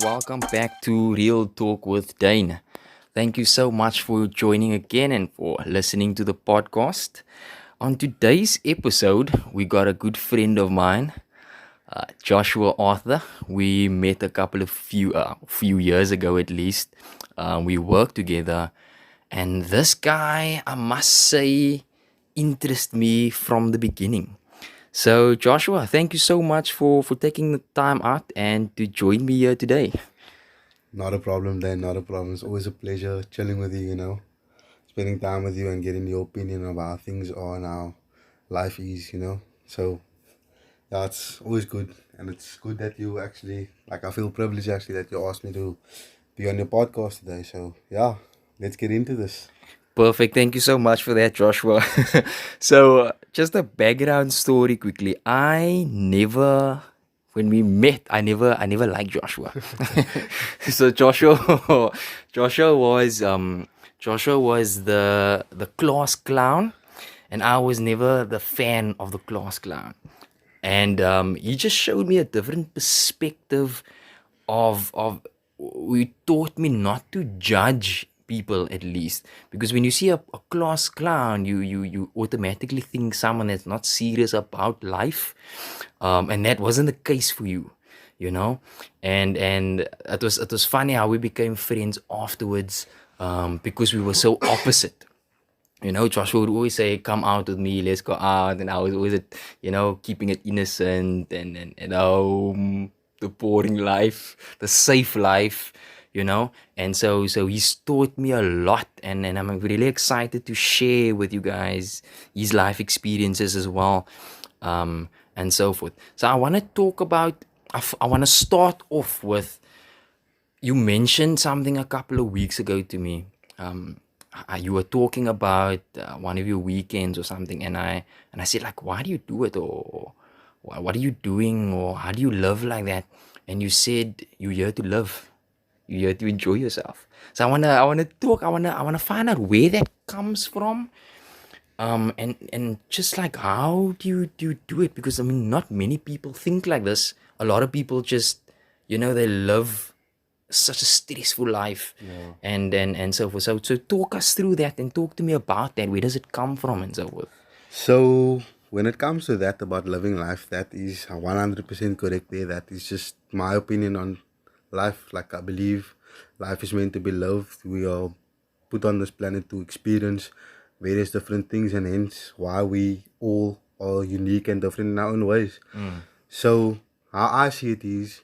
welcome back to Real Talk with Dane. Thank you so much for joining again and for listening to the podcast. On today's episode, we got a good friend of mine, Joshua Arthur. We met a couple of few years ago at least. We worked together, and this guy, I must say, interested me from the beginning. So, Joshua, thank you so much for taking the time out and to join me here today. Not a problem, then. Not a problem. It's always a pleasure chilling with you, spending time with you and getting your opinion of how things are and how life is. So, yeah, it's always good. And it's good that you actually, I feel privileged actually that you asked me to be on your podcast today. So, yeah, let's get into this. Perfect. Thank you so much for that, Joshua. So, just a background story quickly. When we met, I never liked Joshua. So Joshua was the class clown, and I was never the fan of the class clown. And he just showed me a different perspective of he taught me not to judge people, at least, because when you see a class clown, you automatically think someone that's not serious about life, and that wasn't the case for you, you know. And it was funny how we became friends afterwards, because we were so opposite. Joshua would always say, "Come out with me, let's go out," and I was always, keeping it innocent and the boring life, the safe life, And so he's taught me a lot, and I'm really excited to share with you guys his life experiences as well, and so forth. So I want to talk about. I want to start off with, you mentioned something a couple of weeks ago to me. You were talking about one of your weekends or something, and I said, like, why do you do it, or what are you doing, or how do you live like that? And you said you're here to live, you're here to enjoy yourself. So I wanna talk, I wanna find out where that comes from, and just like, how do you do it? Because I mean, not many people think like this. A lot of people just, they live such a stressful life, Yeah. and so forth. So talk us through that and talk to me about that. Where does it come from and so forth? So, when it comes to that about living life, that is 100% correct there. That is just my opinion on life. Like, I believe life is meant to be lived. We are put on this planet to experience various different things, and hence why we all are unique and different in our own ways. So, how I see it is,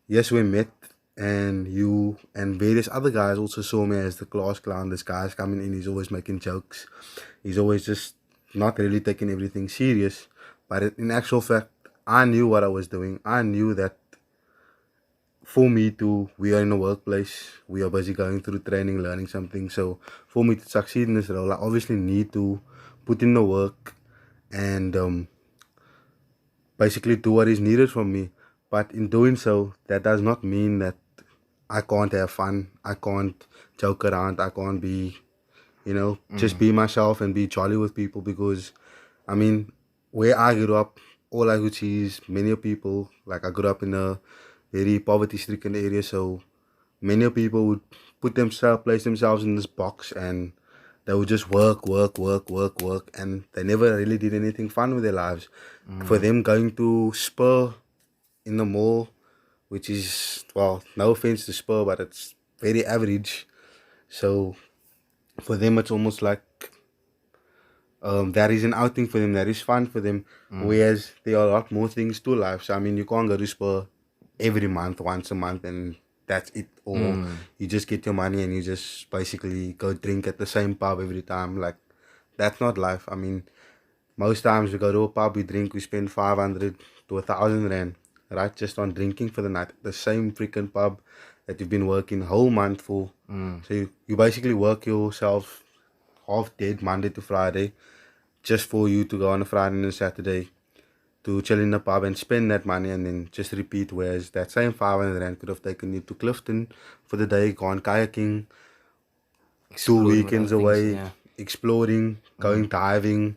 yes, we met, and you and various other guys also saw me as the class clown. This guy's coming in, he's always making jokes. He's always just not really taking everything serious. But in actual fact, I knew what I was doing. I knew that for me to, we are in a workplace, we are busy going through training, learning something. So for me to succeed in this role, I obviously need to put in the work and basically do what is needed from me. But in doing so, that does not mean that I can't have fun. I can't joke around. I can't be, just be myself and be jolly with people, because, I mean, where I grew up, all I could see is many people, like I grew up in a very poverty-stricken area, so many people would place themselves in this box, and they would just work, work, work, work, work, and they never really did anything fun with their lives. For them, going to Spur in the mall, which is, well, no offense to Spur, but it's very average. So for them, it's almost like that is an outing for them, that is fun for them. Whereas there are a lot more things to life. So I mean, you can't go to Spur every month, once a month, and that's it. Or you just get your money and you just basically go drink at the same pub every time. Like, that's not life. I mean, most times we go to a pub, we drink, we spend 500 to 1,000 rand, right? Just on drinking for the night. The same freaking pub that you've been working whole month for. So you basically work yourself half dead Monday to Friday, just for you to go on a Friday and a Saturday to chill in the pub and spend that money and then just repeat. Whereas that same 500 rand could have taken you to Clifton for the day, gone kayaking, 2 weekends Exploring other things, away, yeah. exploring, going diving,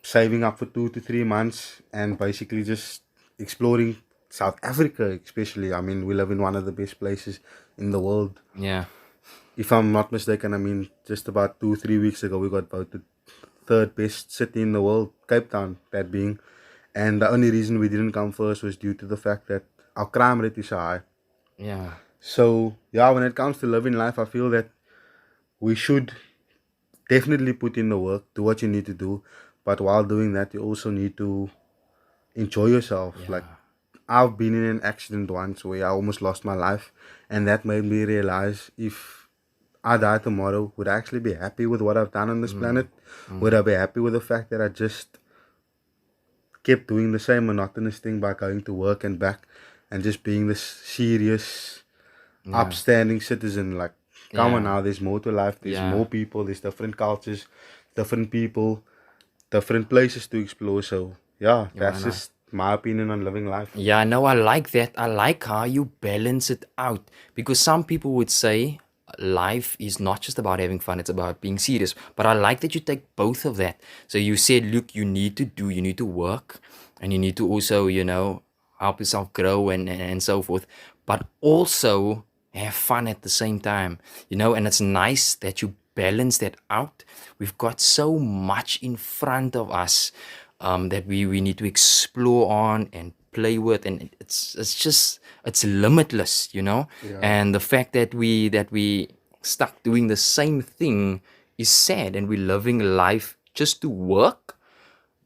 saving up for 2 to 3 months, and basically just exploring South Africa, especially. I mean, we live in one of the best places in the world. Yeah. If I'm not mistaken, I mean, just about 2-3 weeks ago, we got voted third best city in the world, Cape Town, that being. And the only reason we didn't come first was due to the fact that our crime rate is so high. Yeah. So, yeah, when it comes to living life, I feel that we should definitely put in the work, do what you need to do. But while doing that, you also need to enjoy yourself. Like, Yeah. I've been in an accident once where I almost lost my life, and that made me realize if I die tomorrow, would I actually be happy with what I've done on this planet? Would I be happy with the fact that I just kept doing the same monotonous thing by going to work and back and just being this serious, Yeah. upstanding citizen? Like, come on Yeah. now, there's more to life, there's Yeah. more people, there's different cultures, different people, different places to explore. So, yeah, Yeah, I that's know. just my opinion on living life. Yeah, no, I like that. I like how you balance it out because some people would say life is not just about having fun, it's about being serious. But I like that you take both of that. So you said, look, you need to work and you need to also, help yourself grow and so forth, but also have fun at the same time, and it's nice that you balance that out. We've got so much in front of us that we need to explore on and play with, and it's limitless, Yeah. and the fact that we stuck doing the same thing is sad, and we're living life just to work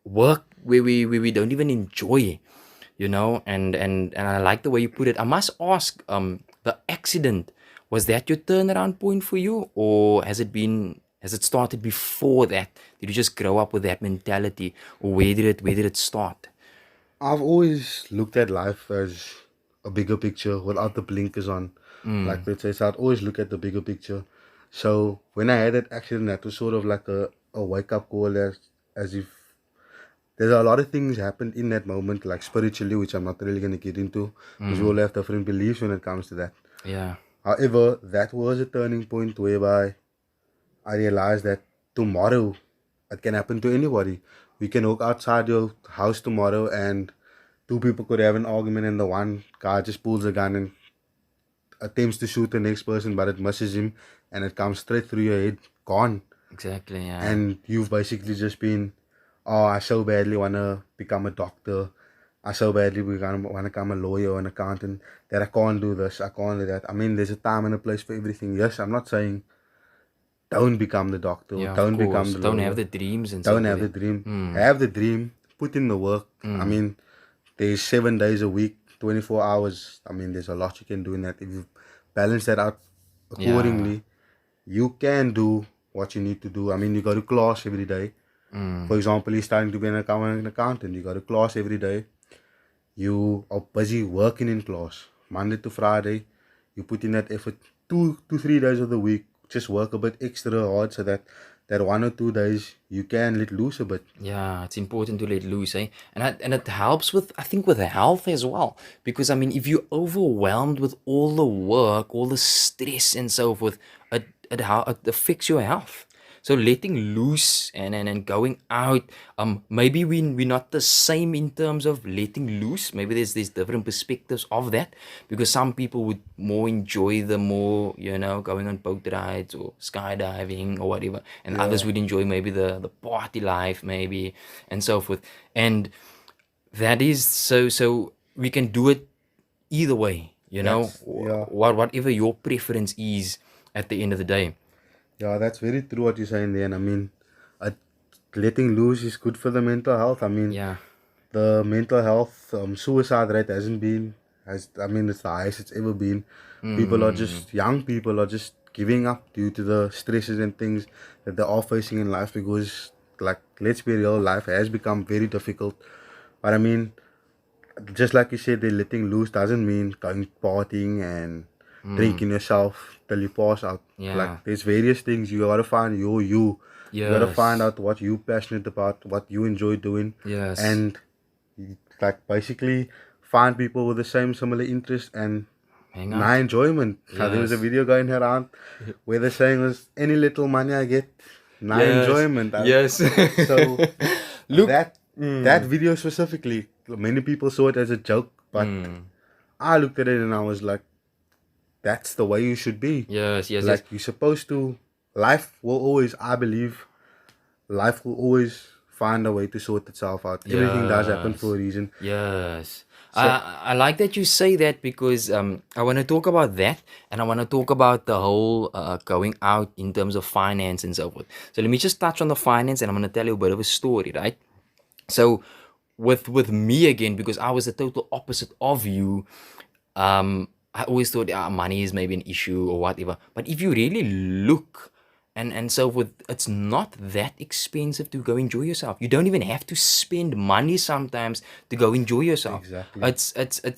where we don't even enjoy, and I like the way you put it. I must ask, the accident, was that your turnaround point for you, or has it started before that? Did you just grow up with that mentality, or where did it start? I've always looked at life as a bigger picture without the blinkers on. Like let's say, so I'd always look at the bigger picture. So when I had that accident, that was sort of like a wake up call, as if there's a lot of things happened in that moment, like spiritually, which I'm not really going to get into because we all have different beliefs when it comes to that. Yeah. However, that was a turning point whereby I realized that tomorrow it can happen to anybody. We can walk outside your house tomorrow and two people could have an argument and the one guy just pulls a gun and attempts to shoot the next person, but it misses him and it comes straight through your head, gone. Exactly. Yeah. And you've basically just been, oh, I so badly want to become a doctor. I so badly want to become a lawyer or an accountant that I can't do this, I can't do that. I mean, there's a time and a place for everything. Yes, I'm not saying don't become the doctor or Yeah, of don't become course. the Don't have lawyer. the dreams and so Don't have forth. the dream. Have the dream. Put in the work. I mean, there's 7 days a week, 24 hours. I mean, there's a lot you can do in that. If you balance that out Yeah. accordingly, you can do what you need to do. I mean, you go to class every day. For example, you're starting to be an accountant. You go to class every day. You are busy working in class. Monday to Friday, you put in that effort 2 to 3 days of the week. Just work a bit extra hard so that 1 or 2 days you can let loose a bit. Yeah, it's important to let loose, eh? And it helps with, I think, with the health as well. Because I mean, if you're overwhelmed with all the work, all the stress and so forth, it affects your health. So letting loose and going out, maybe we're not the same in terms of letting loose. Maybe there's different perspectives of that, because some people would more enjoy the more, going on boat rides or skydiving or whatever, and others would enjoy maybe the party life, maybe, and so forth. And that is so we can do it either way, Yeah. whatever your preference is at the end of the day. Yeah, that's very true what you're saying there. And I mean, uh, letting loose is good for the mental health. I mean, Yeah. the mental health suicide rate hasn't been, I mean, it's the highest it's ever been. People are just, young people are just giving up due to the stresses and things that they are facing in life because, like, let's be real, life has become very difficult. But I mean, just like you said, they're letting loose doesn't mean going partying and drinking yourself till you pass out. Yeah. Like there's various things you gotta find you. You gotta find Yes. out what you passionate about, what you enjoy doing, Yes. and like basically find people with the same similar interest and Hang my out. enjoyment. There was a Yes. video going around where they're saying was any little money I get, my Yes. enjoyment. Yes. So Look. that video specifically, many people saw it as a joke, But I looked at it and I was like, that's the way you should be. Yes, yes, yes. Like, you're supposed to, life will always, I believe, life will always find a way to sort itself out. Everything does happen for a reason. Yes. I like that you say that because I want to talk about that, and I want to talk about the whole going out in terms of finance and so forth. So let me just touch on the finance, and I'm going to tell you a bit of a story, right? So with me again, because I was the total opposite of you, I always thought money is maybe an issue or whatever. But if you really look and so forth, it's not that expensive to go enjoy yourself. You don't even have to spend money sometimes to go enjoy yourself. Exactly. It's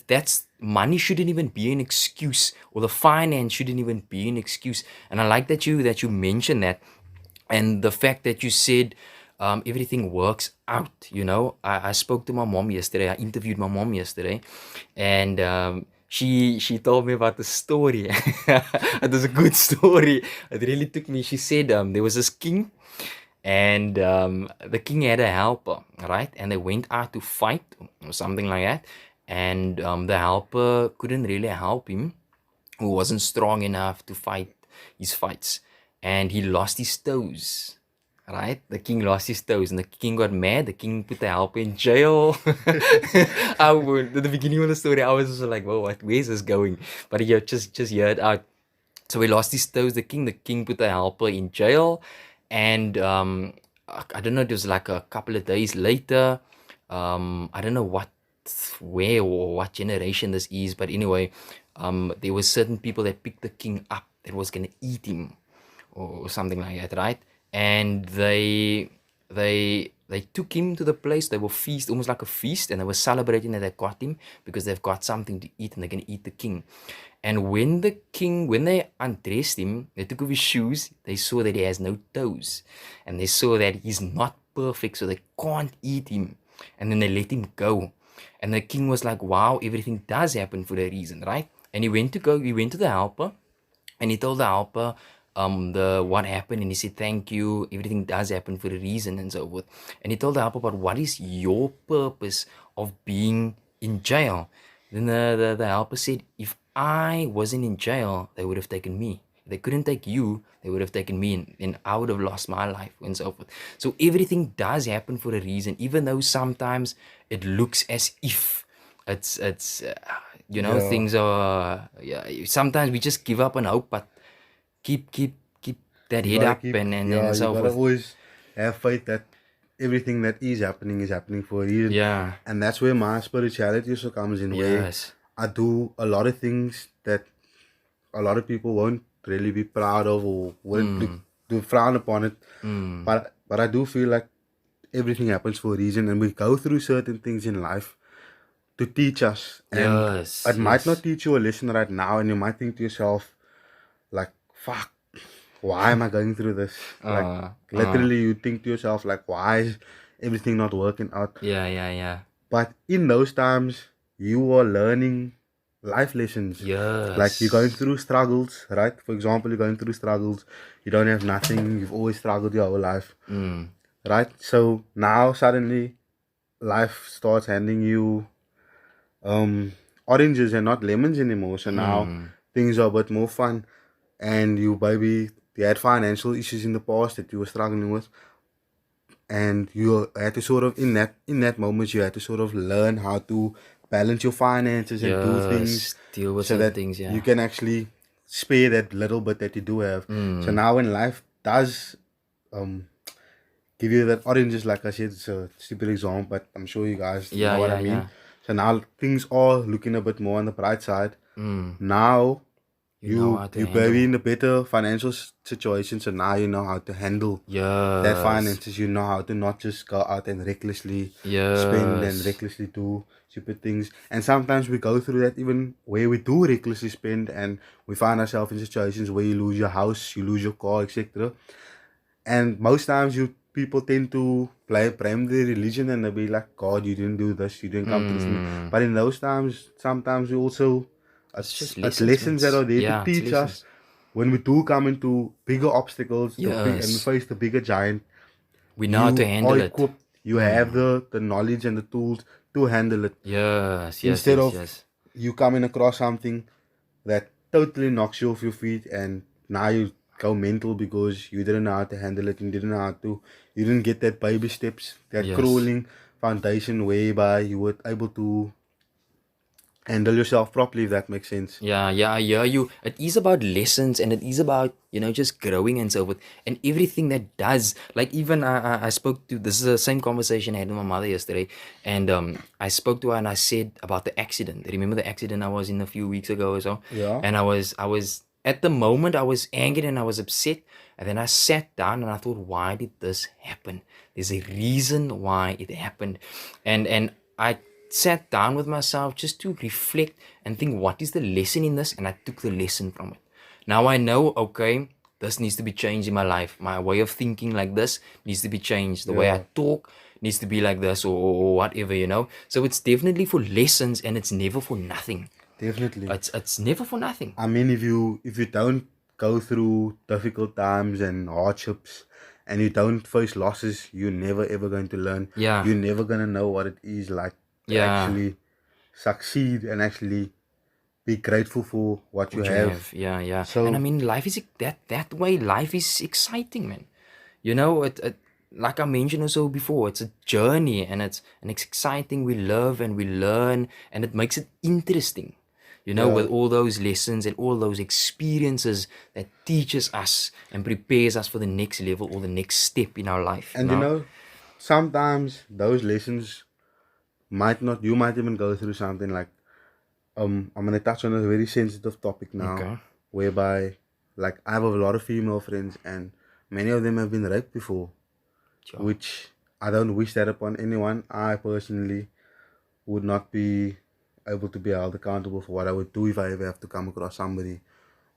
that's money shouldn't even be an excuse, or the finance shouldn't even be an excuse. And I like that you mentioned that, and the fact that you said everything works out. I spoke to my mom yesterday. I interviewed my mom yesterday, and she told me about the story. It was a good story. It really took me. She said there was this king, and the king had a helper, right? And they went out to fight or something like that, and the helper couldn't really help him, who wasn't strong enough to fight his fights, and he lost his toes. Right? The king lost his toes, and the king got mad. The king put the helper in jail. At the beginning of the story, I was just like, "Whoa, where's this going?" But yeah, just hear it out. So he lost his toes. The king put the helper in jail, and I don't know. It was like a couple of days later. I don't know where or what generation this is, but anyway, there were certain people that picked the king up that was gonna eat him, or something like that, right? And they took him to the place. They were almost like a feast, and they were celebrating that they got him because they've got something to eat, and they're gonna eat the king. And when they undressed him, they took off his shoes. They saw that he has no toes, and they saw that he's not perfect, so they can't eat him. And then they let him go. And the king was like, "Wow, everything does happen for a reason, right?" And he went to the helper, and he told the helper the what happened, and he said, "Thank you, everything does happen for a reason," and so forth. And he told the helper, "But what is your purpose of being in jail?" Then the helper said, "If I wasn't in jail, they would have taken me. If they couldn't take you, they would have taken me, and I would have lost my life," and so forth. So everything does happen for a reason, even though sometimes it looks as if it's Yeah. things are, sometimes we just give up on hope, but keep that You head gotta up, keep, and yeah, you so gotta forth. always have faith that everything that is happening for a reason. Yeah. And that's where my spirituality also comes in, where Yes. I do a lot of things that a lot of people won't really be proud of, or wouldn't do frown upon it. But I do feel like everything happens for a reason, and we go through certain things in life to teach us. And Yes. it might not Yes. teach you a lesson right now, and you might think to yourself, like, fuck, why am I going through this? Like, literally, you think to yourself, like, why is everything not working out? Yeah. But in those times, you are learning life lessons. Like, you're going Yes. through struggles, right? For example, you're going through struggles. You don't have nothing. You've always struggled your whole life, right? So now suddenly, life starts handing you oranges and not lemons anymore. So now things are a bit more fun, and you had financial issues in the past that you were struggling with, and you had to sort of in that moment you had to sort of learn how to balance your finances and do things Yes. Deal with so certain that things. you Yeah. can actually spare that little bit that you do have. So now when life does um give you that oranges, like I said, it's a stupid example, but I'm sure you guys know what I mean. Yeah. So now things are looking a bit more on the bright side. Now You know how to you may be handle. in a better financial situation, so now you know how to handle that Yes. finances. You know how to not just go out and recklessly spend and Yes. recklessly do stupid things. And sometimes we go through that even where we do recklessly spend, and we find ourselves in situations where you lose your house, you lose your car, etc. And most times people tend to blame the religion, and they'll be like, God, you didn't do this, you didn't come through for me. But in those times, sometimes we also It's just it's lessons, lessons that mates. are there to Yeah, it's teach us lessons. when we do come into bigger obstacles, and we Yes. face the bigger giant. We know how to You are handle it. equipped. You have the knowledge and the tools to handle it. Yes, yes, Instead yes, of yes. you coming across something that totally knocks you off your feet, and now you go mental because you didn't know how to handle it and didn't know how to, you didn't get that baby steps, that Yes. crawling foundation whereby you were able to handle yourself properly, if that makes sense. Yeah, yeah, I hear you. It is about lessons and it is about, just growing and so forth. And everything that does, like even I spoke to, this is the same conversation I had with my mother yesterday. And I spoke to her and I said about the accident. Remember the accident I was in a few weeks ago or so? Yeah. And I was, at the moment, I was angry and I was upset. And then I sat down and I thought, why did this happen? There's a reason why it happened. And I sat down with myself just to reflect and think, what is the lesson in this? And I took the lesson from it. Now I know, okay, this needs to be changed in my life. My way of thinking like this needs to be changed. The way I Yeah. talk needs to be like this, or whatever. So it's definitely for lessons and it's never for nothing. Definitely. It's never for nothing. I mean, if you don't go through difficult times and hardships, and you don't face losses, you're never ever going to learn. Yeah. You're never gonna know what it is like to Yeah. actually succeed and actually be grateful for what you What you have. have. Yeah, yeah. And I So mean, life is that way. Life is exciting, man. It like I mentioned also before, it's a journey and it's exciting. We love and we learn, and it makes it interesting. yeah, With all those lessons and all those experiences that teaches us and prepares us for the next level or the next step in our life. and sometimes those lessons might not. You might even go through something like I'm gonna touch on a very sensitive topic now, Okay. whereby like I have a lot of female friends and many of them have been raped before, Sure. which I don't wish that upon anyone. I personally would not be able to be held accountable for what I would do if I ever have to come across somebody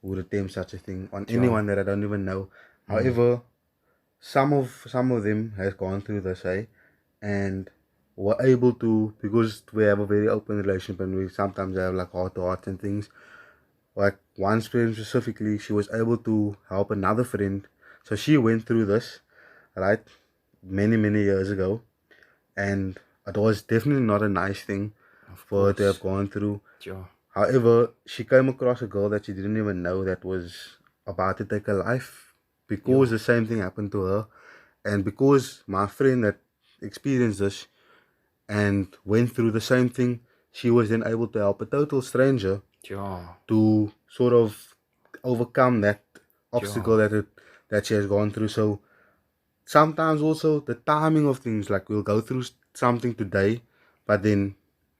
who would attempt such a thing on Sure. anyone that I don't even know. However, some of them has gone through this, and were able to, because we have a very open relationship and we sometimes have like heart to heart and things. Like one friend specifically, she was able to help another friend. So she went through this, right, many years ago, and it was definitely not a nice thing Of for her to have course. gone through. Sure. However, she came across a girl that she didn't even know that was about to take her life because Yeah. the same thing happened to her. And because my friend that experienced this and went through the same thing, she was then able to help a total stranger Sure. to sort of overcome that obstacle Sure. that she has gone through. So sometimes also the timing of things, like we'll go through something today, but then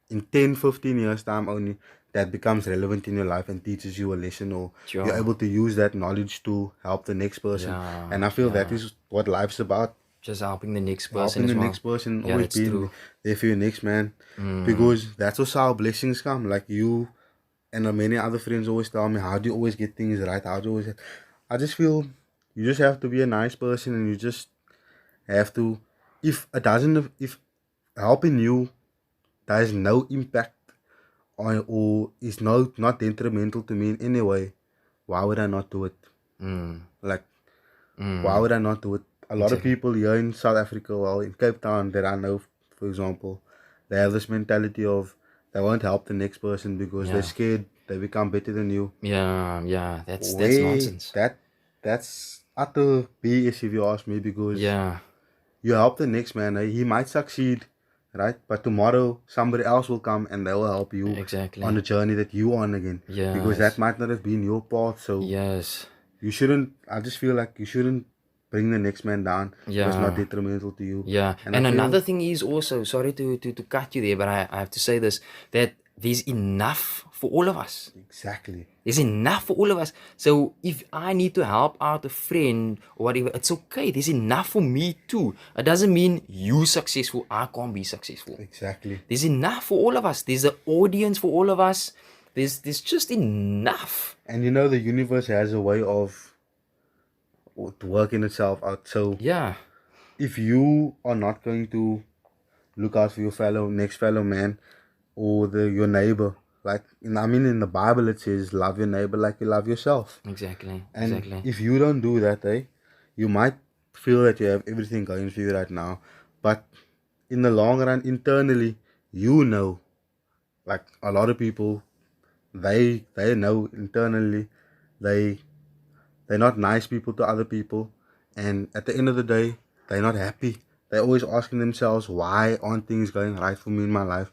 in 10, 15 years time only, that becomes relevant in your life and teaches you a lesson, or you're Sure. able to use that knowledge to help the next person. Yeah. And I feel that Yeah. is what life's about, Just helping the next person helping as the well. next person, Yeah, always that's being true. there for your next man, because that's also how blessings come. Like you and many other friends always tell me, how do you always get things right? How do you always? I just feel you just have to be a nice person, and you just have to. If helping you does no impact on, or is not detrimental to me in any way, why would I not do it? Mm. Like, why Mm. would I not do it? A lot of Exactly. people here in South Africa, well, in Cape Town, that I know, for example, they have this mentality of they won't help the next person because they're Yeah. scared they become better than you. Yeah. Yeah. That's Way nonsense. that's utter BS if you ask me, because Yeah. you help the next man, he might succeed, right? But tomorrow somebody else will come and they will help you on Exactly. the journey that you on again, because that Yes. might not have been your path. So Yes. you shouldn't. I just feel like you shouldn't bring the next man down if it's not Yeah. detrimental to you. Yeah. And I And feel another thing is also, sorry to cut you there, but I have to say this, that there's enough for all of us. exactly, There's enough for all of us. So if I need to help out a friend or whatever, it's okay. There's enough for me too. It doesn't mean you successful, I can't be successful. exactly. There's enough for all of us. There's an audience for all of us. There's just enough. And the universe has a way of working itself out. So Yeah. if you are not going to look out for your fellow man, or your neighbor, like in the Bible it says, love your neighbor like you love yourself. Exactly. And Exactly. if you don't do that, you might feel that you have everything going for you right now, but in the long run, internally, you know, like a lot of people, they know internally, they they're not nice people to other people, and at the end of the day, they're not happy. They're always asking themselves, why aren't things going right for me in my life?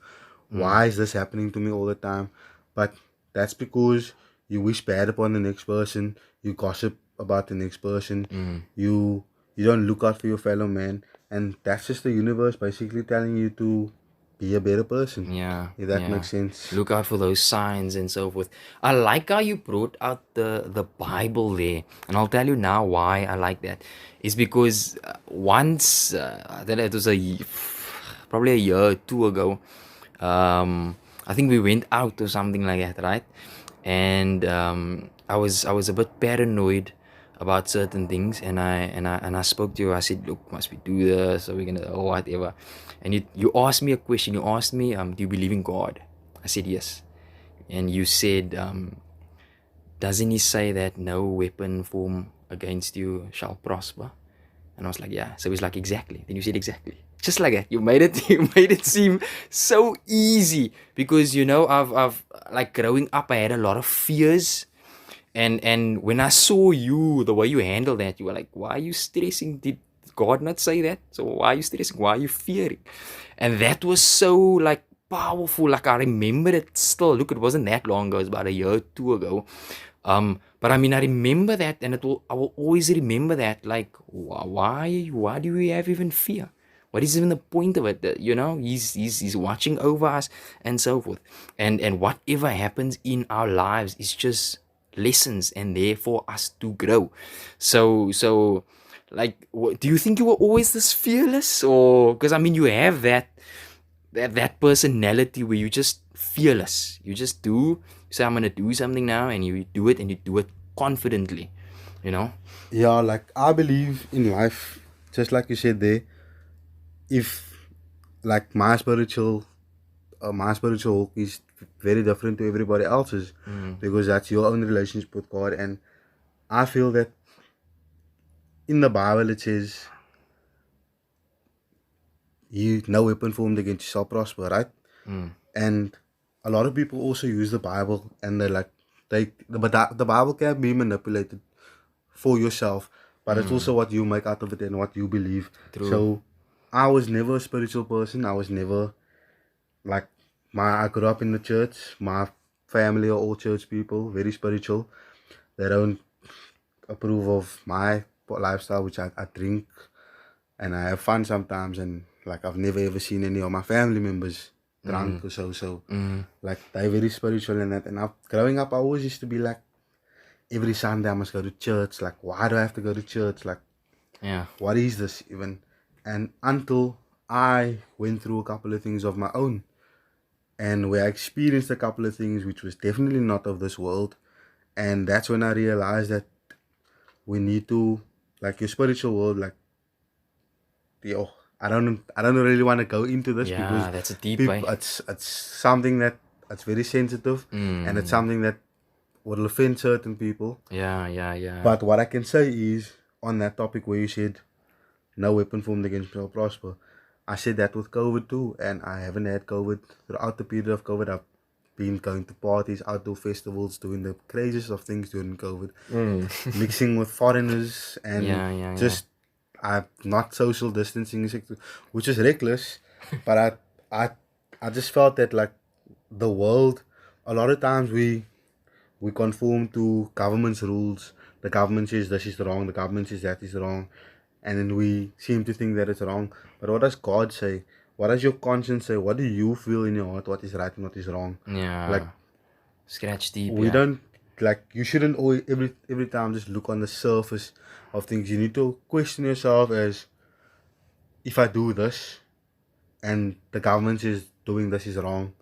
Why is this happening to me all the time? But that's because you wish bad upon the next person, you gossip about the next person, you you don't look out for your fellow man, and that's just the universe basically telling you to be a better person. Yeah, If that yeah. makes sense. Look out for those signs and so forth. I like how you brought out the Bible there, and I'll tell you now why I like that. Is because once I don't know, it was probably a year or two ago. I think we went out or something like that, right? And I was a bit paranoid about certain things, and I spoke to you. I said, look, must we do this, or we're gonna, or whatever. And you asked me a question. You asked me, do you believe in God? I said yes. And you said, doesn't he say that no weapon formed against you shall prosper? And I was like, yeah. So he's like, exactly. Then you said exactly. Just like that. You made it you made it seem so easy. Because I've like growing up, I had a lot of fears. And when I saw you, the way you handled that, you were like, why are you stressing? Did God not say that? So why are you stressing? Why are you fearing? And that was so like powerful. Like I remember it still. Look, it wasn't that long ago. It was about a year or two ago. But I mean, I remember that, and I will always remember that. Like, why do we have even fear? What is even the point of it? That, he's watching over us and so forth. And whatever happens in our lives is just lessons and there for us to grow. So like, do you think you were always this fearless, or because I mean, you have that personality where you just fearless. You just do. You say, I'm gonna do something now, and you do it, and you do it confidently. You know. Yeah, like I believe in life, just like you said there, if like my spiritual walk is very different to everybody else's, because that's your own relationship with God. And I feel that in the Bible it says, you no weapon formed against you shall prosper, right? And a lot of people also use the Bible, and they're like, the Bible can be manipulated for yourself, but it's also what you make out of it and what you believe. True. So I was never a spiritual person. I was never like, I grew up in the church. My family are all church people, very spiritual. They don't approve of my lifestyle, which I drink and I have fun sometimes. And like, I've never ever seen any of my family members drunk or so. So like, they're very spiritual in that. And growing up, I always used to be like, every Sunday I must go to church. Like, why do I have to go to church? Like, Yeah. what is this even? And until I went through a couple of things of my own, and where I experienced a couple of things which was definitely not of this world, and that's when I realized that we need to, like, your spiritual world, like, yo, I don't really want to go into this, because Yeah, that's a deep way. people, it's something that it's very sensitive, and it's something that will offend certain people. Yeah. But what I can say is, on that topic where you said no weapon formed against me shall prosper, I said that with COVID too, and I haven't had COVID. Throughout the period of COVID, I've been going to parties, outdoor festivals, doing the craziest of things during COVID, mixing with foreigners, and Yeah. just I'm not social distancing, which is reckless. But I just felt that, like, the world, a lot of times we conform to government's rules. The government says this is wrong, the government says that is wrong, and then we seem to think that it's wrong. But what does God say? What does your conscience say? What do you feel in your heart? What is right and what is wrong? Yeah. Like, Scratch deep. we Yeah. don't, like, you shouldn't always every time just look on the surface of things. You need to question yourself as, if I do this and the government is doing this is wrong,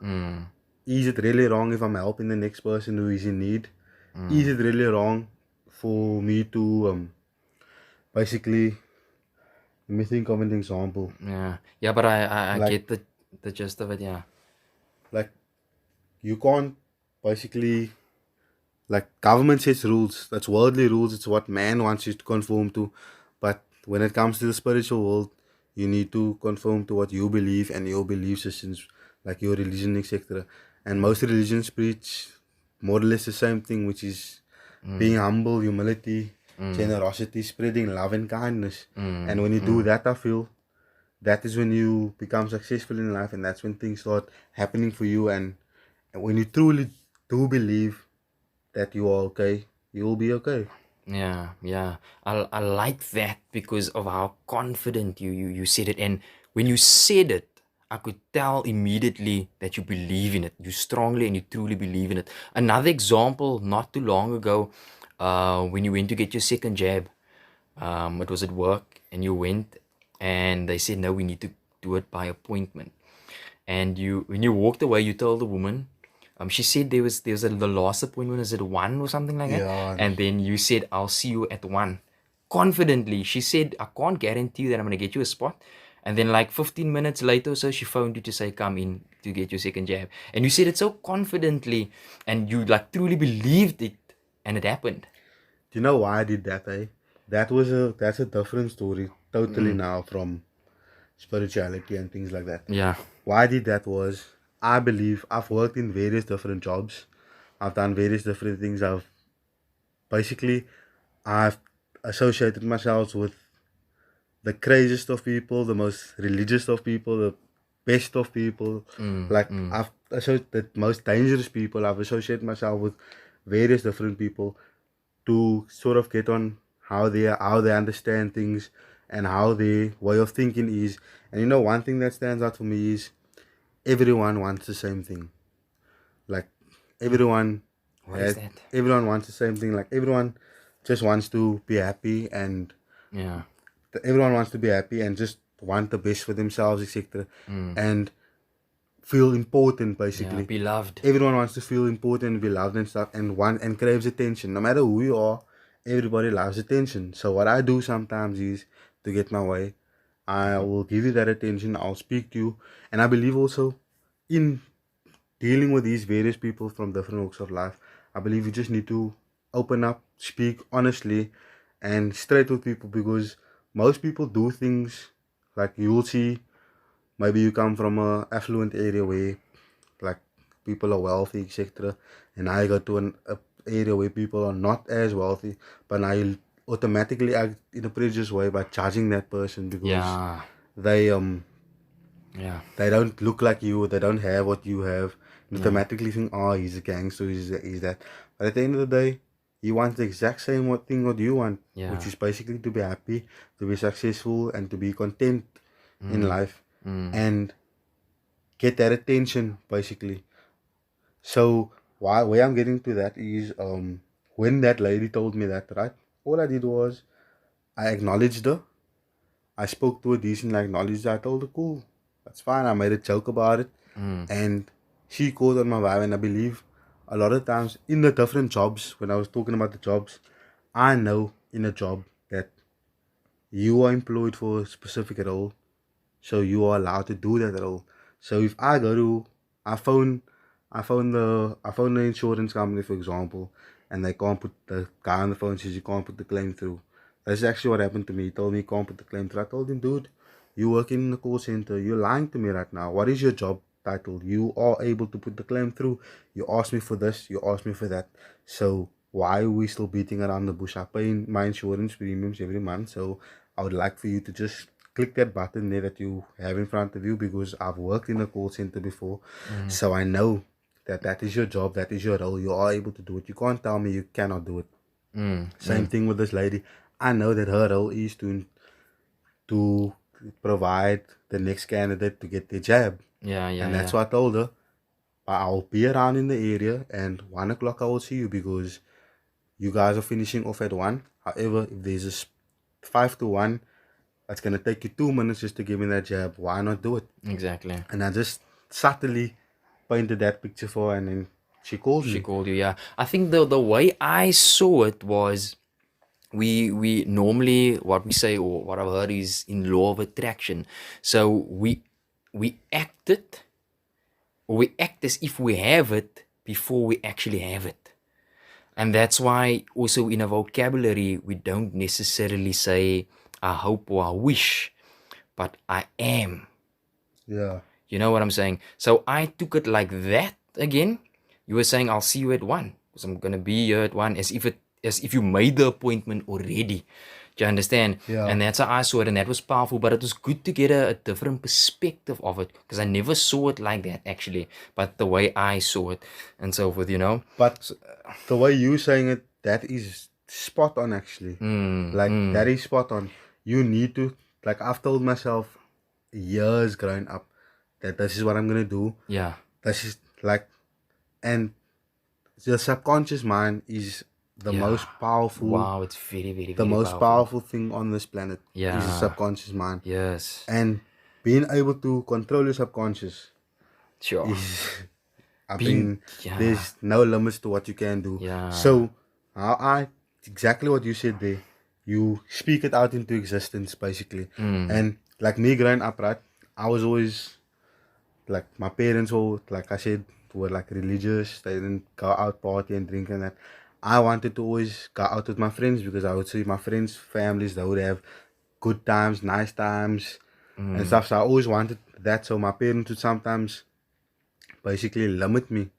is it really wrong if I'm helping the next person who is in need? Is it really wrong for me to basically, let me think of an example. Yeah, but I Like, get the gist of it. Yeah. like, you can't basically, like, government sets rules. That's worldly rules. It's what man wants you to conform to. But when it comes to the spiritual world, You need to conform to what you believe and your belief systems, like your religion, etc. And most religions preach more or less the same thing, which is being humble, humility, generosity, spreading love and kindness. And when you do that, I feel that is when you become successful in life, and that's when things start happening for you. And when you truly do believe that you are okay, you will be okay. Yeah, yeah. I like that because of how confident you said it. And when you said it, I could tell immediately that you believe in it. You strongly and you truly believe in it. Another example, not too long ago, when you went to get your second jab, it was at work and you went and they said, no, we need to do it by appointment. And you, when you walked away, you told the woman, she said there was the last appointment is at 1 or something like that. Yeah, And then you said, I'll see you at 1. Confidently. She said, I can't guarantee you that I'm gonna get you a spot. And then like 15 minutes later or so, she phoned you to say, come in to get your second jab. And you said it so confidently and you like truly believed it and it happened. do you know why I did that? That's a different story totally now from spirituality and things like that. Yeah. Why I did that was I believe I've worked in various different jobs. I've done various different things. I've associated myself with the craziest of people, the most religious of people, the best of people. Like I've associated the most dangerous people. I've associated myself with various different people to sort of get on how they understand things and how their way of thinking is. And you know, one thing that stands out for me is everyone wants the same thing. Like everyone What is has, that? everyone wants the same thing. Like everyone just wants to be happy, and Yeah. everyone wants to be happy and just want the best for themselves, etc. And feel important, Yeah. basically. Beloved. Everyone wants to feel important, be loved and stuff, and craves attention. No matter who you are, everybody loves attention. So what I do sometimes is to get my way, I will give you that attention. I'll speak to you, and I believe also in dealing with these various people from different walks of life. I believe you just need to open up, speak honestly, and straight with people, because most people do things like you'll see. Maybe you come from a affluent area where like people are wealthy, etc. And now you go to a area where people are not as wealthy, but now you automatically act in a prejudiced way by judging that person because Yeah. they Yeah. they don't look like you, they don't have what you have. You Yeah. automatically think, oh, he's a gangster, he's that. But at the end of the day, he wants the exact same thing what you want, which Yeah. is basically to be happy, to be successful, and to be content in life, and get that attention, basically. So why where I'm getting to that is when that lady told me that, right? All I did was I acknowledged her. I spoke to her decently, I acknowledged her, I told her cool. That's fine. I made a joke about it. And she called on my vibe, and I believe a lot of times in the different jobs, when I was talking about the jobs, I know in a job that you are employed for a specific role, so you are allowed to do that role. So if I go to, I phone, I phone the insurance company, for example, and they can't put the guy on the phone says you can't put the claim through. That's actually what happened to me. He told me you can't put the claim through. I told him, dude, you working in the call center. You're lying to me right now. What is your job title? You are able to put the claim through. You asked me for this. You asked me for that. So why are we still beating around the bush? I pay my insurance premiums every month. So I would like for you to just click that button there that you have in front of you, because I've worked in a call center before. So I know that that is your job, that is your role. You are able to do it. You can't tell me you cannot do it. Same thing with this lady. I know that her role is to provide the next candidate to get their jab. Yeah. Yeah. And that's Yeah. what I told her. I'll be around in the area, and 1 o'clock I will see you, because you guys are finishing off at 1. However, if there's a 5 to 1, it's gonna take you 2 minutes just to give me that jab. Why not do it? Exactly. And I just subtly painted that picture for her, and then she called She me. called you, yeah. I think the way I saw it was we normally what we say or what I've heard is in law of attraction. So we act as if we have it before we actually have it. And that's why also in a vocabulary we don't necessarily say I hope or I wish, but I am. Yeah. You know what I'm saying? So I took it like that again. You were saying I'll see you at 1 because I'm gonna be here at 1 as if you made the appointment already. Do you understand? Yeah. And that's how I saw it, and that was powerful. But it was good to get a different perspective of it because I never saw it like that actually, but the way I saw it and so forth, you know. But the way you saying it, that is spot on actually. Like that is spot on. You need to, like, I've told myself years growing up that this is what I'm gonna do. Yeah. This is like, and the subconscious mind is the Yeah. most powerful, Wow, it's very, very, the very most powerful thing on this planet is the Yeah. subconscious mind. Yes. And being able to control your subconscious Sure. is, I Being- mean, yeah. there's no limits to what you can do. Yeah. So, exactly what you said there, you speak it out into existence basically. And like me growing up, right, I was always, like, my parents were, like I said, were like religious. They didn't go out party and drink and that. I wanted to always go out with my friends because I would see my friends' families, they would have good times, nice times, and stuff. So I always wanted that. So my parents would sometimes basically limit me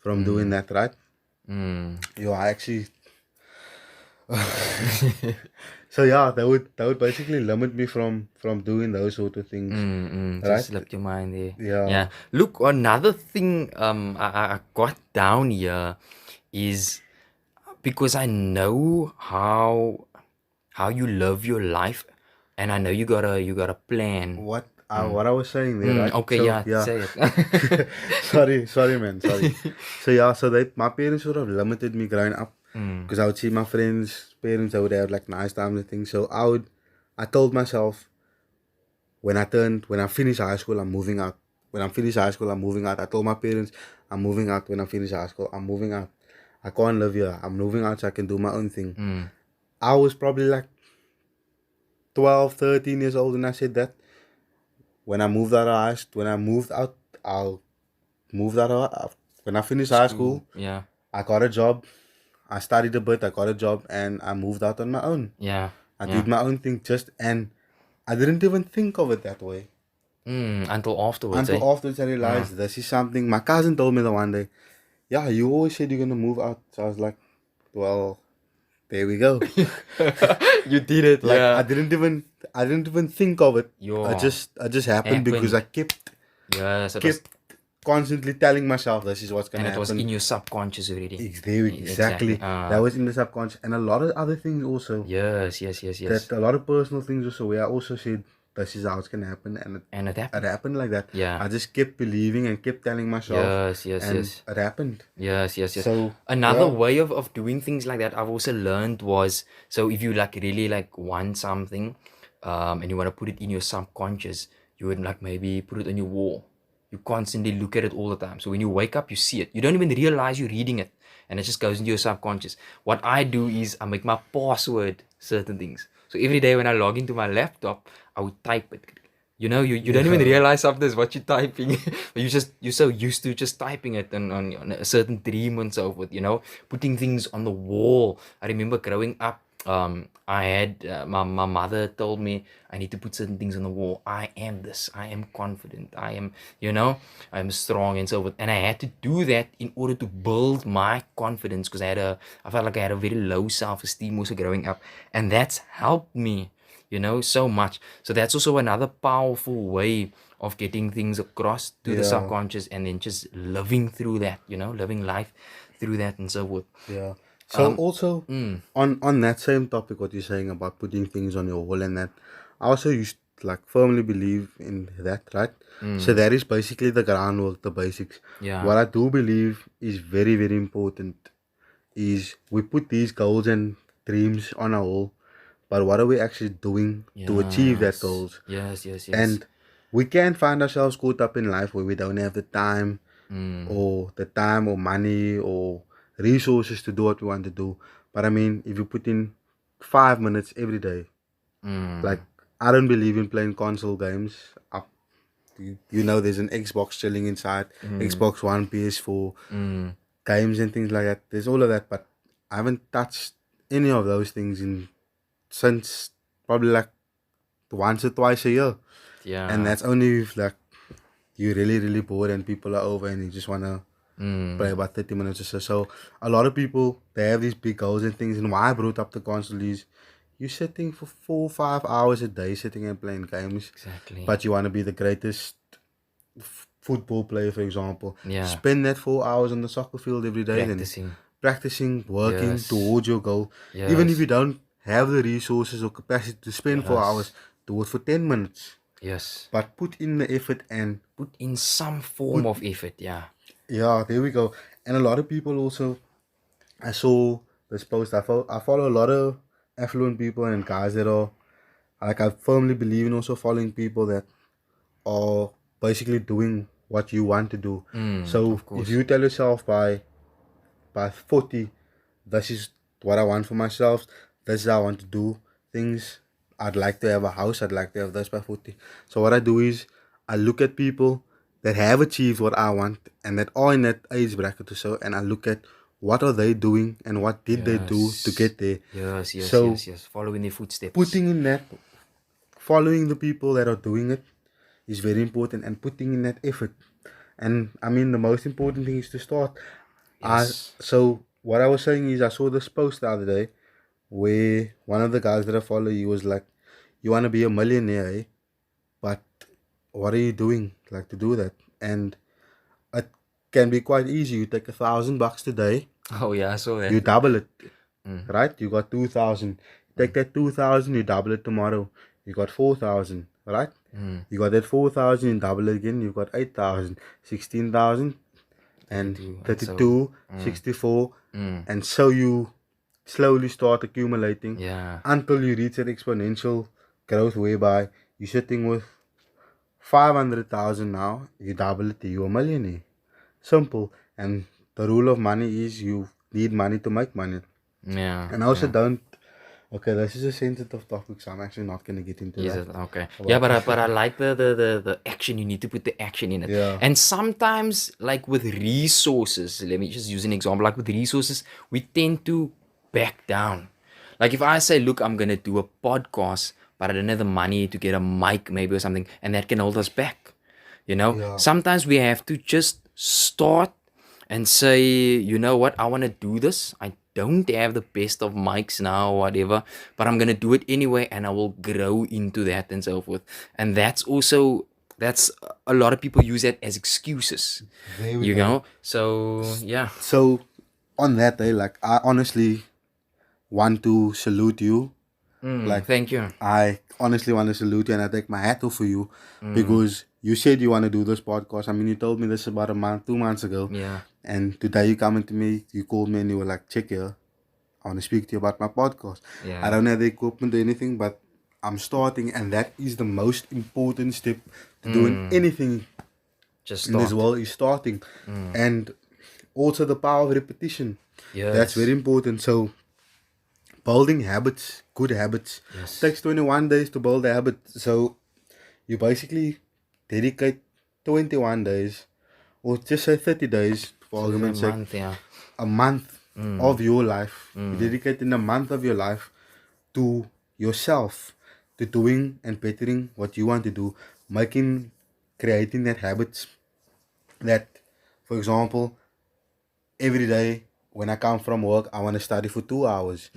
from doing that, right? Yo, I actually. So yeah, they would basically limit me from doing those sort of things, right? Just slipped your mind there. Yeah. Yeah. Look, another thing I got down here is because I know how you live your life, and I know you got a plan. What I was saying there, right? Okay, So, yeah, say it. sorry, man, sorry. So yeah, so my parents sort of limited me growing up because I would see my friends' parents. I would have like nice times and things. So I told myself when I finish high school, I'm moving out. When I'm finished high school, I'm moving out. I told my parents, I'm moving out. When I finish high school, I'm moving out. I can't live here. I'm moving out so I can do my own thing. I was probably like 12, 13 years old, and I said that. When I moved out of high school, when I finished high school, Yeah. I got a job. I studied a bit, I got a job, and I moved out on my own. Yeah. I did my own thing and I didn't even think of it that way. Until afterwards. Until afterwards I realized this is something, my cousin told me the one day, yeah, you always said you're going to move out. So I was like, well, there we go. You did it. Like, yeah. I didn't even think of it. Yeah. It just happened because I kept Yes, it was, constantly telling myself this is what's gonna and it happen. was in your subconscious already. Exactly. That was in the subconscious, and a lot of other things also. Yes. That a lot of personal things also. Where I also said this is how it's gonna happen, and And it it happened. happened like that. Yeah. I just kept believing and kept telling myself. Yes. and it happened. Yes. So, Another yeah. way of doing things like that I've also learned was, so if you like really like want something, and you want to put it in your subconscious, you would like maybe put it on your wall. You constantly look at it all the time. So when you wake up, you see it. You don't even realize you're reading it, and it just goes into your subconscious. What I do is I make my password certain things. So every day when I log into my laptop, I would type it. You know, you don't even realize sometimes what you're typing. You're so used to just typing it on a certain dream and so forth, you know, putting things on the wall. I remember growing up, I had my mother told me I need to put certain things on the wall. I am this. I am confident. I am, you know, I'm strong and so forth. And I had to do that in order to build my confidence because I felt like I had a very low self-esteem also growing up, and that's helped me, you know, so much. So that's also another powerful way of getting things across to the Yeah. subconscious, and then just living through that, you know, living life through that and so forth. Yeah. So also on that same topic, what you're saying about putting things on your wall and that, I also used like firmly believe in that, right? So that is basically the groundwork, the basics. Yeah. What I do believe is very, very important is we put these goals and dreams on our wall, but what are we actually doing to achieve that Yes. goals? Yes. And we can find ourselves caught up in life where we don't have the time or money or resources to do what we want to do. But I mean, if you put in 5 minutes every day, like, I don't believe in playing console games. You know, there's an Xbox chilling inside, Xbox One, PS4, games and things like that. There's all of that, but I haven't touched any of those things since probably like once or twice a year. Yeah. And that's only if like you're really, really bored and people are over and you just wanna play about 30 minutes or so. So a lot of people, they have these big goals and things, and why I brought up the console is you're sitting for 4 or 5 hours a day sitting and playing games. Exactly. But you wanna be the greatest football player, for example. Yeah. Spend that 4 hours on the soccer field every day, practicing, working Yes. towards your goal. Even if Yes. you don't have the resources or capacity to spend 4 hours, do it for 10 minutes. Yes. But put in the effort and Put in some form of effort. Yeah. yeah, there we go. And a lot of people also, I saw this post. I follow a lot of affluent people and guys that are like, I firmly believe in also following people that are basically doing what you want to do. So of course. if you tell yourself by 40, this is what I want for myself, this is how I want to do things. I'd like to have a house, I'd like to have this by 40. So what I do is I look at people that have achieved what I want and that are in that age bracket or so, and I look at what are they doing and what did they do to get there. Yes. So Following their footsteps. putting in that, following the people that are doing it is very important, and putting in that effort. And I mean, the most important thing is to start. Yes. So what I was saying is, I saw this post the other day where one of the guys that I follow, he was like, you want to be a millionaire, eh? But what are you doing like to do that? And it can be quite easy. You take $1,000 today, Oh yeah, I saw that. you double it, right? You got 2,000. Take that 2,000, you double it tomorrow. You got 4,000, right? You got that 4,000, you double it again. You got 8,000, 16,000, and 32, 64, and so you slowly start accumulating Yeah. until you reach that exponential growth whereby you're sitting with 500,000 now. You double it, you're a millionaire. Simple. And the rule of money is you need money to make money. Yeah. And I also don't. Okay, this is a sensitive topic, so I'm actually not gonna get into Is that. it okay? Yeah, but I like the action. You need to put the action in it. Yeah. And sometimes, like with resources, let me just use an example. Like with resources, we tend to back down. Like if I say, look, I'm gonna do a podcast, but I don't have the money to get a mic, maybe or something, and that can hold us back. Yeah. Sometimes we have to just start and say, you know what, I want to do this. I don't have the best of mics now or whatever, but I'm going to do it anyway, and I will grow into that and so forth. And that's a lot of people use that as excuses, There we you go. know? So, yeah. So on that day, like, I honestly want to salute you. Thank you. I honestly want to salute you, and I take my hat off for you because you said you want to do this podcast. I mean, you told me this about a month, 2 months ago. Yeah. And today you coming to me, you called me and you were like, check here, I want to speak to you about my podcast. Yeah. I don't have the equipment or anything, but I'm starting, and that is the most important step to doing anything Just in this start. world is starting. And also the power of repetition. Yes. That's very important. So building habits, good habits, Yes. takes 21 days to build a habit. So you basically dedicate 21 days, or just say 30 days for argument's sake, month, yeah. a month of your life. You're dedicating a month of your life to yourself, to doing and bettering what you want to do, creating that habits that, for example, every day when I come from work, I want to study for 2 hours.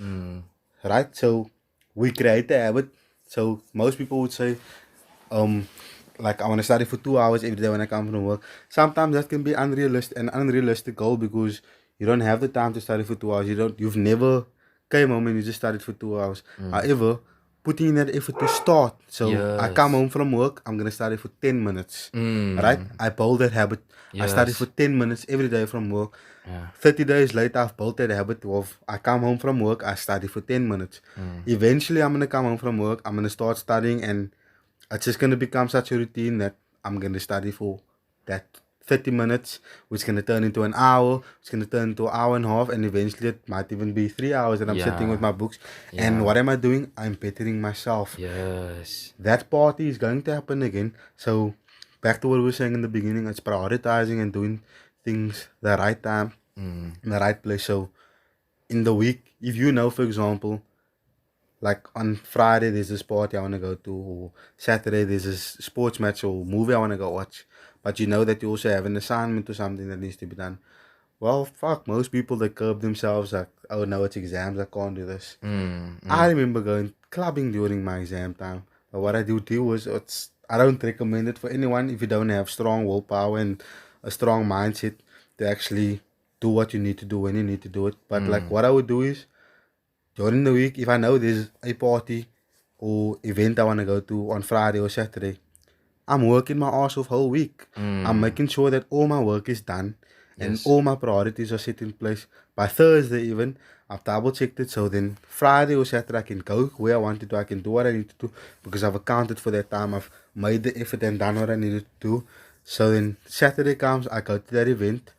Right? So we create a habit. So most people would say, like, I want to study for 2 hours every day when I come from work. Sometimes that can be unrealistic goal because you don't have the time to study for 2 hours. You've never came home and you just studied for 2 hours. However, putting in that effort to start. So I come home from work, I'm gonna study for 10 minutes. Right? I build that habit. I study for 10 minutes every day from work. 30 days later, I've built that habit of I come home from work, I study for 10 minutes. Eventually, I'm gonna come home from work, I'm gonna start studying, and it's just gonna become such a routine that I'm gonna study for that 30 minutes, which is gonna turn into an hour, which is gonna turn into an hour and a half, and eventually it might even be 3 hours that I'm sitting with my books. And what am I doing? I'm bettering myself. Yes. That party is going to happen again. So back to what we were saying in the beginning, it's prioritizing and doing things the right time, in the right place. So in the week, if you know, for example, like on Friday there's this party I want to go to, or Saturday there's this sports match or movie I want to go watch, but you know that you also have an assignment or something that needs to be done. Well, fuck, most people they curb themselves like, oh no, it's exams, I can't do this. I remember going clubbing during my exam time, but what I do is I don't recommend it for anyone if you don't have strong willpower and a strong mindset to actually do what you need to do when you need to do it. But like what I would do is during the week, if I know there's a party or event I want to go to on Friday or Saturday, I'm working my ass off whole week. I'm making sure that all my work is done and Yes. all my priorities are set in place. By Thursday even, I've double checked it, so then Friday or Saturday I can go where I want to do, I can do what I need to do because I've accounted for that time, I've made the effort and done what I needed to do. So then Saturday comes, I go to that event,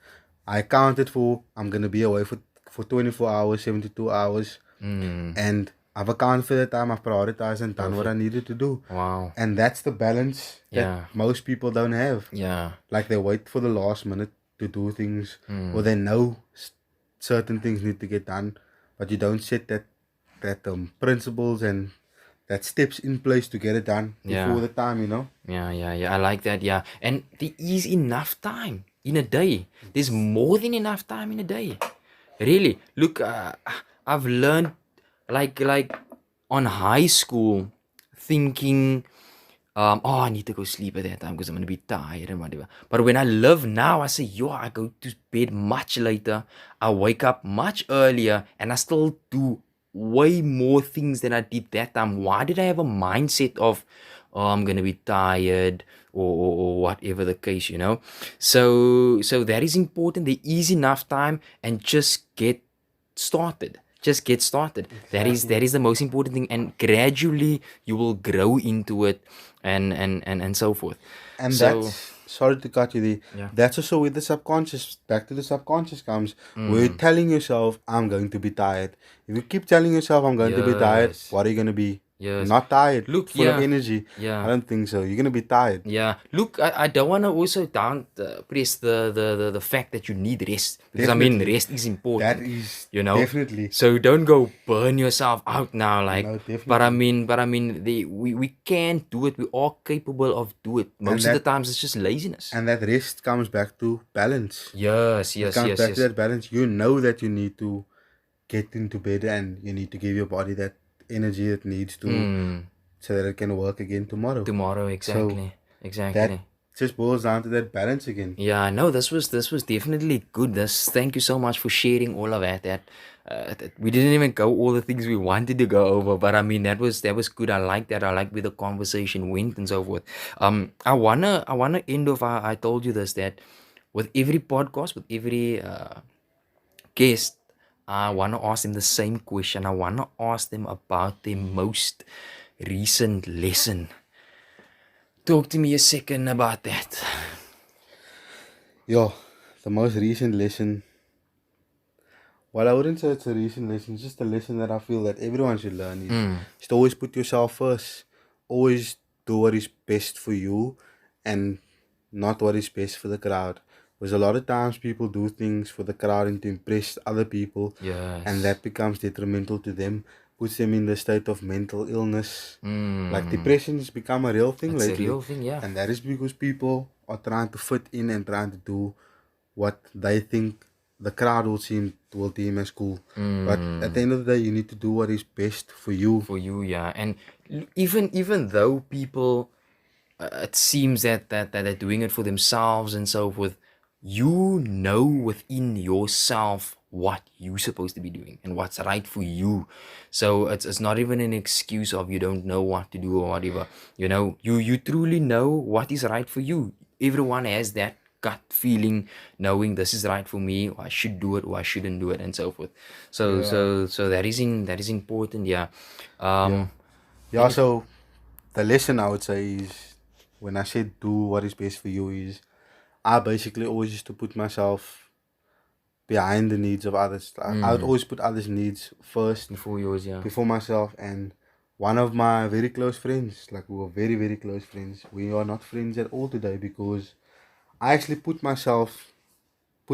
I accounted for, I'm gonna be away for 24 hours, 72 hours, and I've accounted for the time, I've prioritized and done what I needed to do. Wow. And that's the balance that Yeah. most people don't have. Yeah. Like they wait for the last minute to do things, or they know certain things need to get done, but you don't set that principles and that steps in place to get it done before Yeah. the time, you know. Yeah. I like that. Yeah. And there is enough time in a day. There's more than enough time in a day. Really. Look, I've learned like on high school thinking oh, I need to go sleep at that time because I'm gonna be tired and whatever. But when I live now, I say, yo, I go to bed much later. I wake up much earlier, and I still do way more things than I did that time. Why did I have a mindset of, oh, I'm gonna be tired or whatever the case, you know? So that is important. There is enough time, and just get started. Just get started. That is the most important thing, and gradually you will grow into it, and so forth. And So that's, sorry to cut you there, yeah. that's also where the subconscious, back to the subconscious comes, where you're telling yourself, I'm going to be tired. If you keep telling yourself, I'm going to be tired, Yes. what are you going to be? Yes. Not tired, Look, full of yeah. energy. Yeah. I don't think so. You're going to be tired. Yeah, look, I don't want to also down press the fact that you need rest, because I mean Definitely. rest is important. That is you know. definitely. So don't go burn yourself out now, like. No, But I definitely. mean, we can do it. We are capable of do it. Most of the times it's just laziness. And that rest comes back to balance. Yes, It yes, comes yes, back to yes. that balance. You know that you need to get into bed and you need to give your body that energy it needs to, so that it can work again tomorrow. Tomorrow, So exactly, that exactly. just boils down to that balance again. Yeah, no, this was definitely good. Thank you so much for sharing all of that. That we didn't even go all the things we wanted to go over, but I mean that was good. I like that. I like where the conversation went and so forth. I wanna end off. I told you this, that with every podcast, with every guest, I wanna ask them the same question. I wanna ask them about their most recent lesson. Talk to me a second about that. Yo, the most recent lesson. Well, I wouldn't say it's a recent lesson. It's just a lesson that I feel that everyone should learn is just always put yourself first. Always do what is best for you and not what is best for the crowd. Because a lot of times people do things for the crowd and to impress other people, and Yes. that becomes detrimental to them, puts them in the state of mental illness. Like depression has become a real thing It's a lately. real thing, yeah. And that is because people are trying to fit in and trying to do what they think the crowd will deem as cool. But at the end of the day, you need to do what is best for you. For you, yeah. And even though people, it seems that they're doing it for themselves and so forth, you know within yourself what you're supposed to be doing and what's right for you. So it's not even an excuse of you don't know what to do or whatever. You truly know what is right for you. Everyone has that gut feeling, knowing this is right for me, or I should do it, or I shouldn't do it, and so forth. So that is important, yeah. Yeah. Yeah, so the lesson I would say is when I said do what is best for you is I basically always used to put myself behind the needs of others. I would always put others' needs first Before yours, yeah. before myself. And one of my very close friends, like we were very, very close friends, we are not friends at all today because I actually put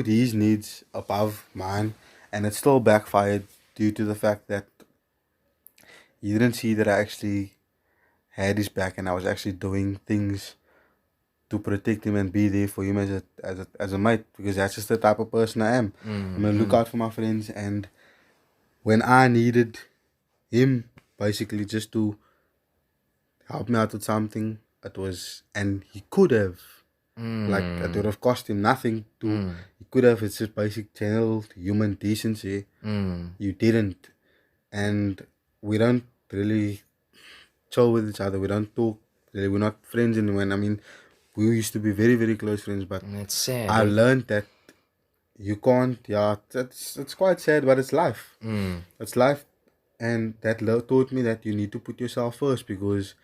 his needs above mine, and it still backfired due to the fact that he didn't see that I actually had his back and I was actually doing things to protect him and be there for him as a mate, because that's just the type of person I am. I'm gonna look out for my friends, and when I needed him basically just to help me out with something, and he could have, like, it would have cost him nothing to, he could have, it's just basic general human decency. You didn't, and we don't really chill with each other. We don't talk. Really, we're not friends anymore. And I mean, we used to be very, very close friends, but It's sad. I Eh? learned that you can't. Yeah, it's quite sad, but it's life. It's life, and that taught me that you need to put yourself first, because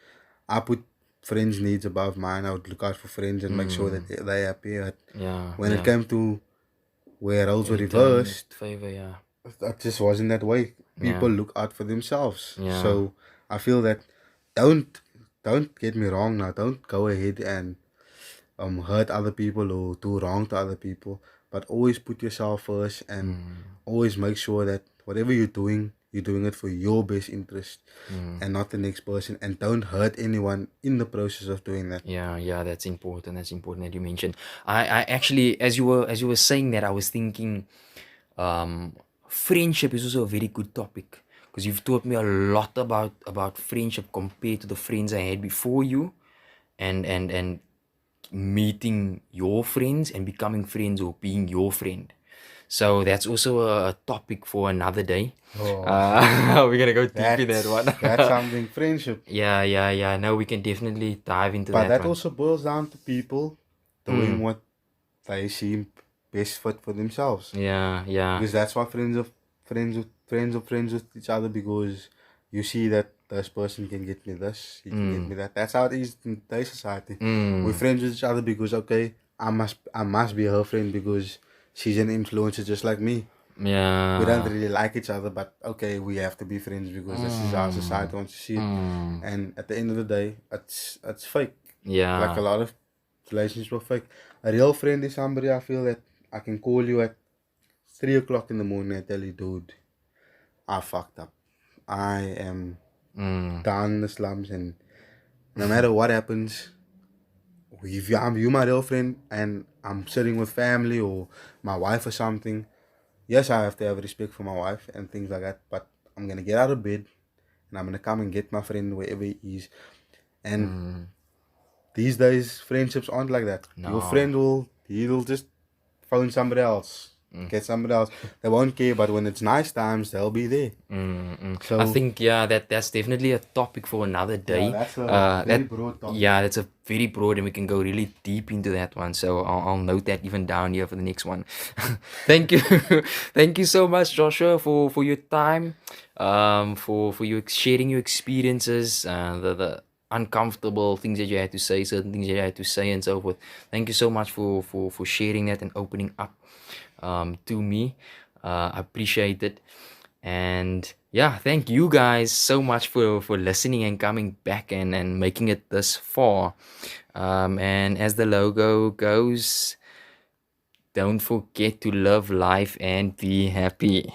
I put friends' needs above mine. I would look out for friends and make sure that they're happy. But Yeah. when it yeah. came to where roles were Return reversed, favor, yeah. that just wasn't that way. People Yeah. look out for themselves. Yeah. So I feel that don't don't get me wrong now. Don't go ahead and hurt other people or do wrong to other people. But always put yourself first, and always make sure that whatever you're doing it for your best interest and not the next person. And don't hurt anyone in the process of doing that. Yeah, that's important. That's important that you mentioned. I actually, as you were saying that, I was thinking, friendship is also a very good topic, because you've taught me a lot about friendship compared to the friends I had before you, and meeting your friends and becoming friends or being your friend. So that's also a topic for another day. Oh, We're gonna go deep in that one. that's something, friendship. Yeah. No, we can definitely dive into But that that one. also boils down to people doing what they seem best fit for themselves. Yeah. Because that's why friends with each other, because you see that this person can get me this, he can get me that. That's how it is in today's society. We're friends with each other because, okay, I must be her friend because she's an influencer just like me. We don't Yeah. really like each other, but okay, we have to be friends because this is how society wants to see it. And at the end of the day, it's fake. Like Yeah. a lot of relationships were fake. A real friend is somebody I feel that I can call you at 3 o'clock in the morning and tell you, dude, I fucked up. I am down in the slums, and no matter what happens, if you my real friend and I'm sitting with family or my wife or something, yes, I have to have respect for my wife and things like that, but I'm gonna get out of bed and I'm gonna come and get my friend wherever he is. And these days, friendships aren't like that. Your friend he'll just phone somebody else, get somebody else. They won't care, but when it's nice times, they'll be there. So I think that's definitely a topic for another day. that's a very broad topic. Yeah, that's a very broad, and we can go really deep into that one. So I'll note that even down here for the next one. Thank you, thank you so much, Joshua, for your time, for you sharing your experiences, the uncomfortable things that you had to say, certain things that you had to say, and so forth. Thank you so much for sharing that and opening up to me. I appreciate it. And yeah, thank you guys so much for listening and coming back and making it this far. And as the logo goes, don't forget to love life and be happy.